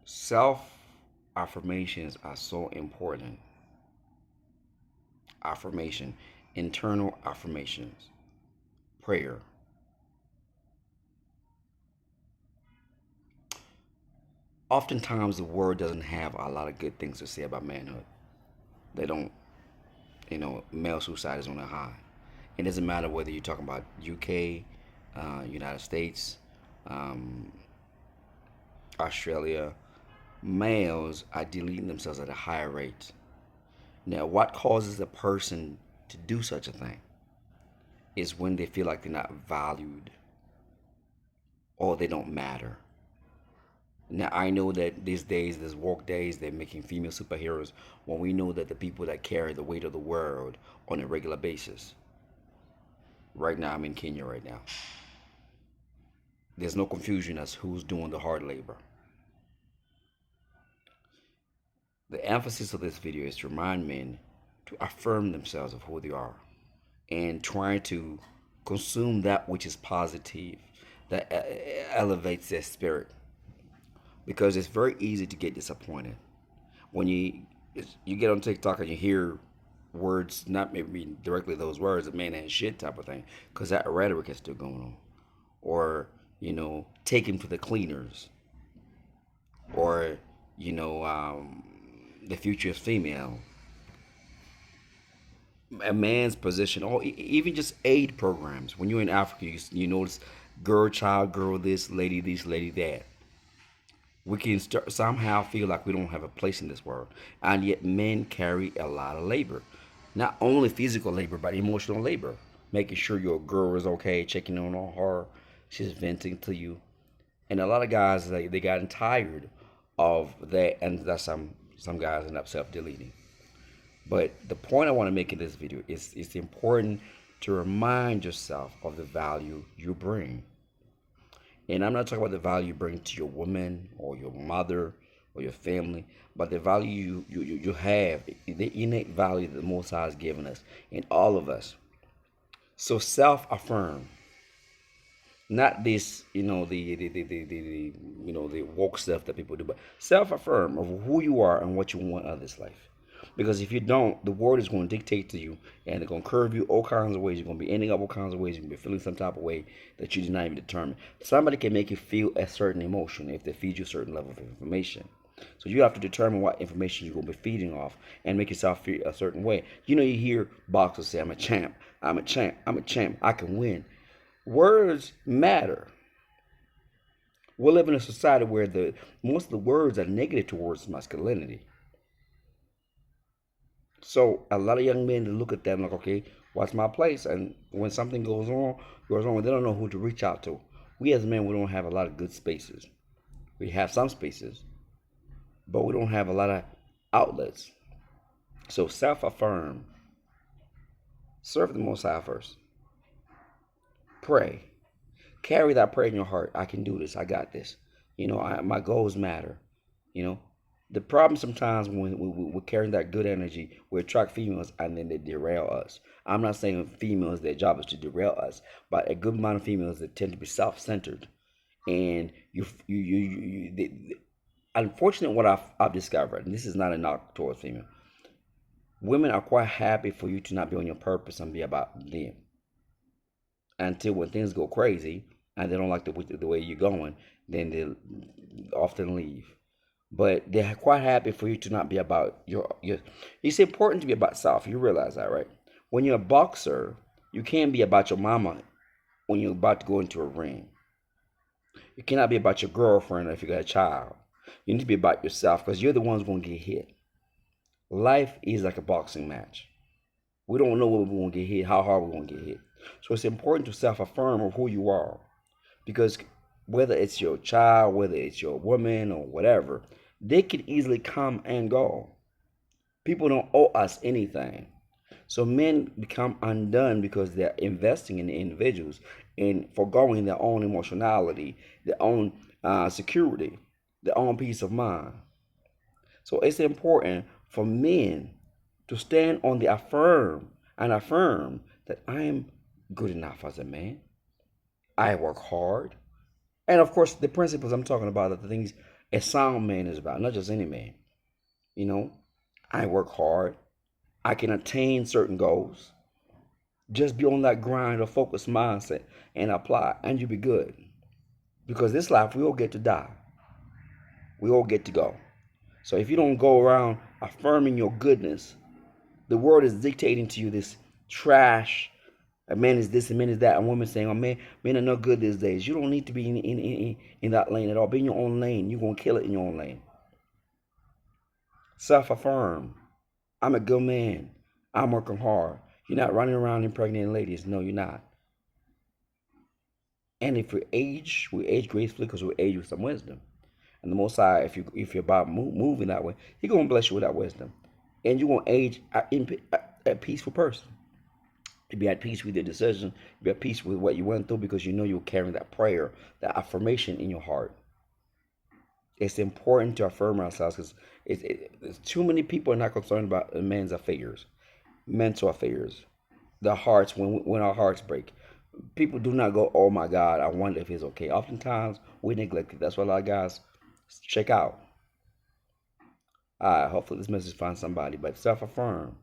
Self affirmations are so important. Affirmation, internal affirmations, prayer. Oftentimes, the world doesn't have a lot of good things to say about manhood. They don't, male suicide is on a high. It doesn't matter whether you're talking about UK, United States, um, Australia. Males are deleting themselves at a higher rate. Now, what causes a person to do such a thing is when they feel like they're not valued or they don't matter. Now, I know that these days, there's woke days, they're making female superheroes when we know that the people that carry the weight of the world on a regular basis. Right now, I'm in Kenya right now. There's no confusion as who's doing the hard labor. The emphasis of this video is to remind men to affirm themselves of who they are and trying to consume that which is positive, that elevates their spirit. Because it's very easy to get disappointed when you get on TikTok and you hear words, not maybe directly those words, a man ain't shit type of thing, because that rhetoric is still going on. Or, take him to the cleaners. Or, the future is female. A man's position, or even just aid programs. When you're in Africa, you notice girl, child, girl, this, lady, that. We can somehow feel like we don't have a place in this world. And yet men carry a lot of labor. Not only physical labor, but emotional labor. Making sure your girl is okay, checking on her, she's venting to you. And a lot of guys, they gotten tired of that, and that's some guys end up self-deleting. But the point I want to make in this video is it's important to remind yourself of the value you bring. And I'm not talking about the value you bring to your woman or your mother or your family, but the value you have, the innate value that the Most High has given us in all of us. So self-affirm, not this, the woke stuff that people do, but self-affirm of who you are and what you want out of this life. Because if you don't, the world is going to dictate to you, and it's going to curve you all kinds of ways. You're going to be ending up all kinds of ways. You're going to be feeling some type of way that you did not even determine. Somebody can make you feel a certain emotion if they feed you a certain level of information. So you have to determine what information you're going to be feeding off and make yourself feel a certain way. You hear boxers say, I'm a champ, I'm a champ, I'm a champ, I can win. Words matter. We live in a society where most of the words are negative towards masculinity. So a lot of young men look at them like, okay, what's my place? And when something goes wrong, they don't know who to reach out to. We as men, we don't have a lot of good spaces. We have some spaces, but we don't have a lot of outlets. So self-affirm. Serve the Most High first. Pray. Carry that prayer in your heart. I can do this. I got this. My goals matter. The problem sometimes when we're carrying that good energy, we attract females and then they derail us. I'm not saying females, their job is to derail us, but a good amount of females that tend to be self-centered, and unfortunately, what I've discovered, and this is not a knock towards female, women are quite happy for you to not be on your purpose and be about them until when things go crazy and they don't like the way you're going, then they often leave. But they're quite happy for you to not be about your. It's important to be about self. You realize that, right? When you're a boxer, you can't be about your mama when you're about to go into a ring. You cannot be about your girlfriend if you got a child. You need to be about yourself because you're the ones going to get hit. Life is like a boxing match. We don't know when we're going to get hit, how hard we're going to get hit. So it's important to self-affirm of who you are. Because whether it's your child, whether it's your woman or whatever, they can easily come and go. People don't owe us anything. So men become undone because they're investing in the individuals and foregoing their own emotionality, their own security, their own peace of mind. So it's important for men to stand on the affirm that I am good enough as a man. I work hard. And of course, the principles I'm talking about are the things a sound man is about, not just any man. You know, I work hard. I can attain certain goals. Just be on that grind or focused mindset and apply, and you'll be good. Because this life, we all get to die. We all get to go. So if you don't go around affirming your goodness, the world is dictating to you this trash. A man is this, a man is that, and women saying, "Oh man, men are not good these days." You don't need to be in that lane at all. Be in your own lane. You're gonna kill it in your own lane. Self-affirm. I'm a good man. I'm working hard. You're not running around impregnating ladies. No, you're not. And if we age gracefully because we age with some wisdom. And the Most High, if you're about moving that way, He's gonna bless you with that wisdom, and you're gonna age a peaceful person. To be at peace with your decision, be at peace with what you went through, because you know you're carrying that prayer, that affirmation in your heart. It's important to affirm ourselves, because it's too many people are not concerned about men's affairs, mental affairs, the hearts, when our hearts break. People do not go, "Oh my God, I wonder if it's okay." Oftentimes we neglect it. That's why a lot of guys check out. Hopefully this message finds somebody. But self affirm.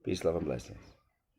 Peace, love, and blessings.